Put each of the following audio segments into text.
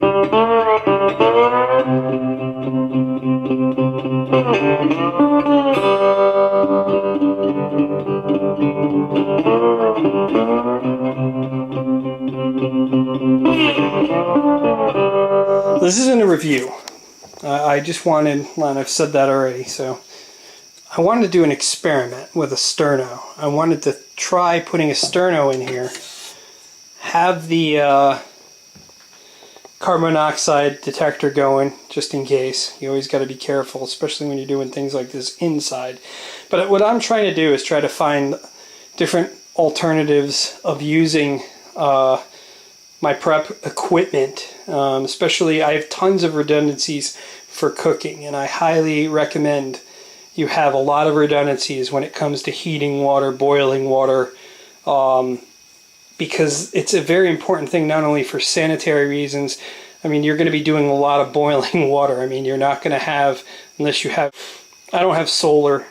This isn't a review. I just wanted, and I've said that already, so I wanted to do an experiment with a sterno. I wanted to try putting a sterno in here, have the carbon monoxide detector going, just in case. You always got to be careful, especially when you're doing things like this inside. But what I'm trying to do is try to find different alternatives of using my prep equipment. Especially, I have tons of redundancies for cooking, and I highly recommend you have a lot of redundancies when it comes to heating water, boiling water, because it's a very important thing, not only for sanitary reasons. I mean, you're going to be doing a lot of boiling water. I mean, you're not going to have, unless you have, I don't have solar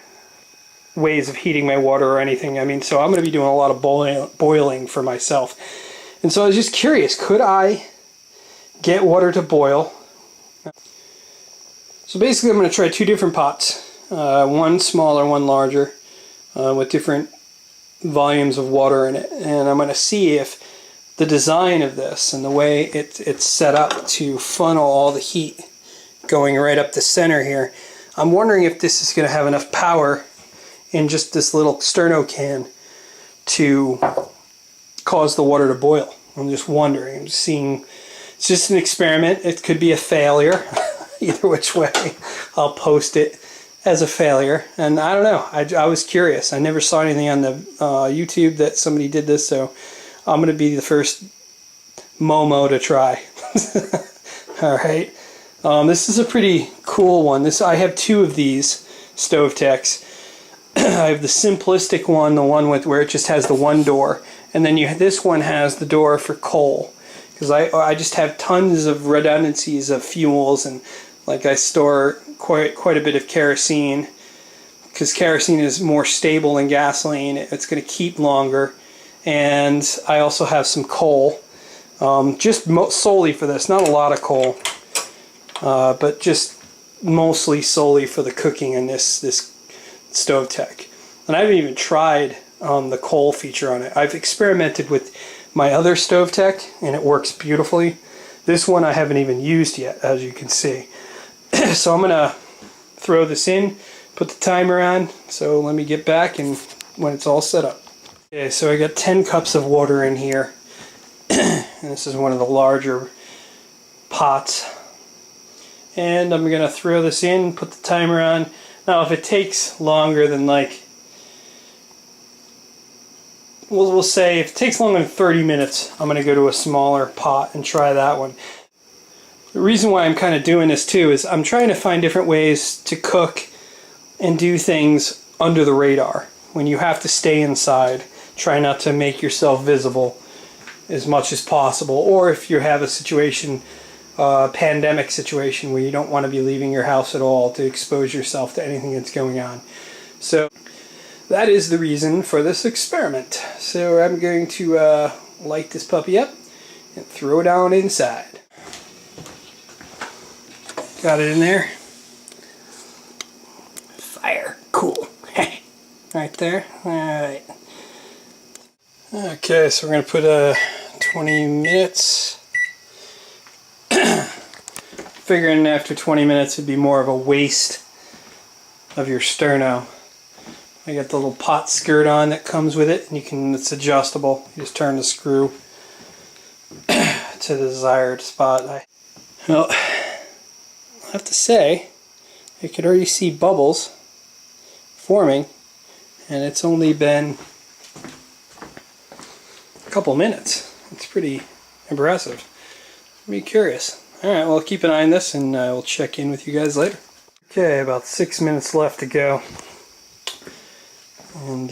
ways of heating my water or anything. I mean, so I'm going to be doing a lot of boiling for myself. And so I was just curious, could I get water to boil? So basically I'm going to try two different pots, one smaller, one larger, with different volumes of water in it. And I'm going to see if the design of this and the way it's set up to funnel all the heat going right up the center here, I'm wondering if this is going to have enough power in just this little sterno can to cause the water to boil. I'm just wondering. I'm just seeing. It's just an experiment. It could be a failure. Either which way, I'll post it as a failure. And I don't know. I was curious. I never saw anything on the YouTube that somebody did this, so I'm going to be the first Momo to try. All right. This is a pretty cool one. I have two of these StoveTechs. I have the simplistic one, the one where it just has the one door, and then this one has the door for coal, because I just have tons of redundancies of fuels, and like I store quite a bit of kerosene, because kerosene is more stable than gasoline. It's going to keep longer, and I also have some coal, just solely for this. Not a lot of coal, but just mostly solely for the cooking in this StoveTech. And I haven't even tried the coal feature on it. I've experimented with my other StoveTech and it works beautifully. This one I haven't even used yet, as you can see. So I'm gonna throw this in, put the timer on. So let me get back and when it's all set up. Okay, so I got 10 cups of water in here. And this is one of the larger pots. And I'm gonna throw this in, put the timer on. Now if it takes longer than we'll say if it takes longer than 30 minutes, I'm going to go to a smaller pot and try that one. The reason why I'm kind of doing this too is I'm trying to find different ways to cook and do things under the radar. When you have to stay inside, try not to make yourself visible as much as possible. Or if you have a situation, pandemic situation where you don't want to be leaving your house at all to expose yourself to anything that's going on. So that is the reason for this experiment. So I'm going to light this puppy up and throw it down inside. Got it in there. Fire. Cool. Right there. Alright. Okay, so we're going to put 20 minutes. Figuring after 20 minutes it'd be more of a waste of your sterno. I got the little pot skirt on that comes with it, and it's adjustable. You just turn the screw to the desired spot. Well, I have to say, I could already see bubbles forming, and it's only been a couple minutes. It's pretty impressive. I'm curious. Alright, well, keep an eye on this, and we'll check in with you guys later. Okay, about 6 minutes left to go. And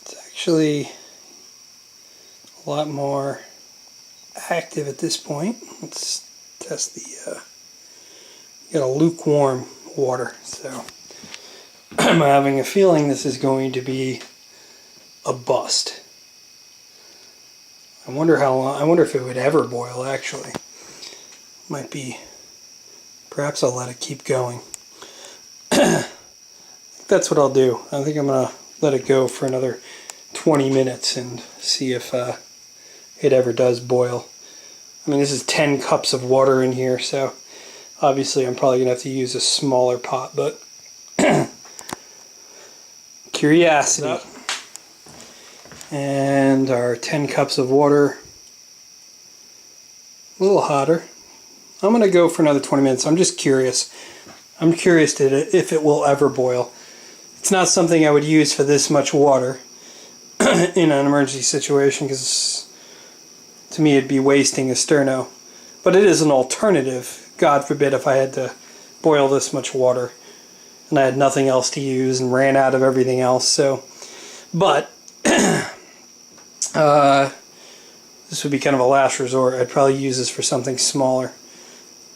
it's actually a lot more active at this point. Let's test the got a lukewarm water, so I'm having a feeling this is going to be a bust. I wonder how long. I wonder if it would ever boil. Actually, might be. Perhaps I'll let it keep going. That's what I'll do. I think I'm gonna let it go for another 20 minutes and see if it ever does boil. I mean, this is 10 cups of water in here, so obviously I'm probably gonna have to use a smaller pot, but curiosity. And our 10 cups of water, a little hotter. I'm going to go for another 20 minutes. I'm just curious. I'm curious if it will ever boil. It's not something I would use for this much water in an emergency situation, because to me it'd be wasting a sterno. But it is an alternative. God forbid if I had to boil this much water and I had nothing else to use and ran out of everything else. So, but this would be kind of a last resort. I'd probably use this for something smaller.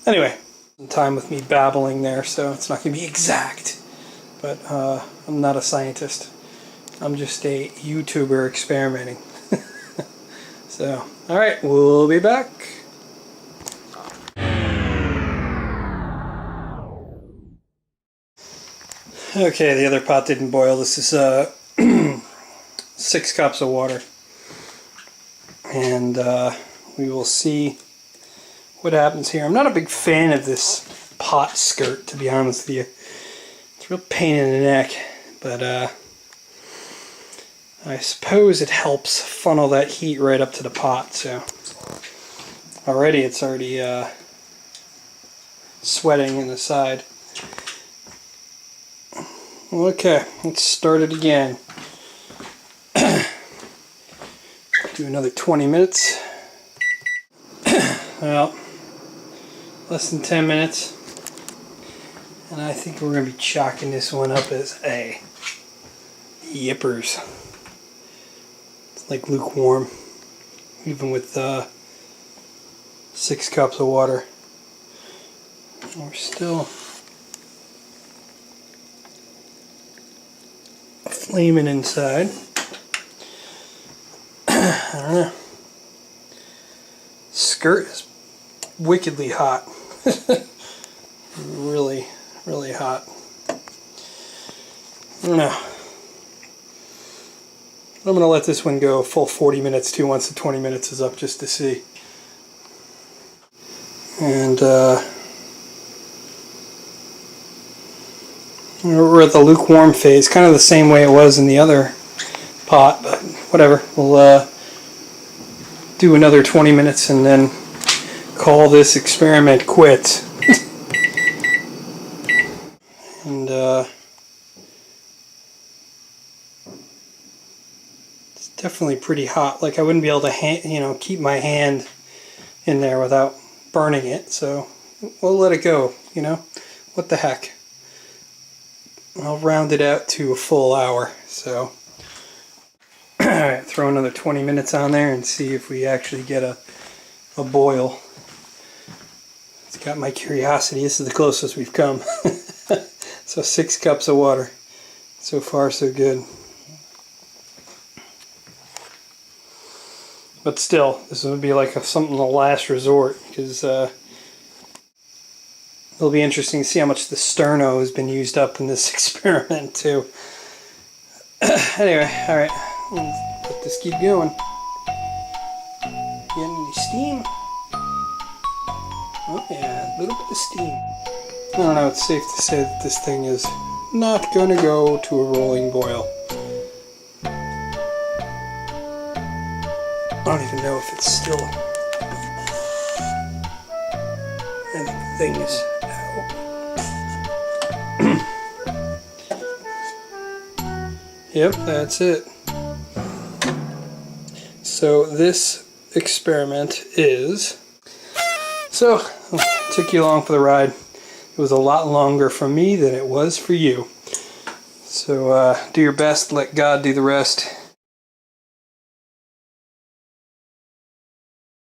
Anyway, some time with me babbling there, so it's not going to be exact. But I'm not a scientist. I'm just a YouTuber experimenting. So, alright, we'll be back. Okay, the other pot didn't boil. This is 6 cups of water. And we will see what happens here. I'm not a big fan of this pot skirt, to be honest with you. It's a real pain in the neck, but I suppose it helps funnel that heat right up to the pot. So already it's already sweating in the side. Okay, let's start it again. Do another 20 minutes. Well, less than 10 minutes. And I think we're going to be chalking this one up as a yippers. It's like lukewarm, even with 6 cups of water. We're still flaming inside. I don't know. Skirt is wickedly hot. Really, really hot. I don't know. I'm going to let this one go a full 40 minutes too, once the 20 minutes is up, just to see. And we're at the lukewarm phase, kind of the same way it was in the other pot, but whatever. We'll do another 20 minutes and then call this experiment quits. And it's definitely pretty hot. Like, I wouldn't be able to keep my hand in there without burning it. So we'll let it go. What the heck? I'll round it out to a full hour. So. Alright, throw another 20 minutes on there and see if we actually get a boil. It's got my curiosity. This is the closest we've come. So 6 cups of water. So far, so good. But still, this would be like something of a last resort, because it'll be interesting to see how much the sterno has been used up in this experiment too. Anyway, alright. Let this keep going. Getting any steam? Oh yeah, a little bit of steam. I don't know, it's safe to say that this thing is not gonna go to a rolling boil. I don't even know if it's still... And the thing is out. Yep, that's it. So this experiment is... So, took you along for the ride. It was a lot longer for me than it was for you. So do your best, let God do the rest.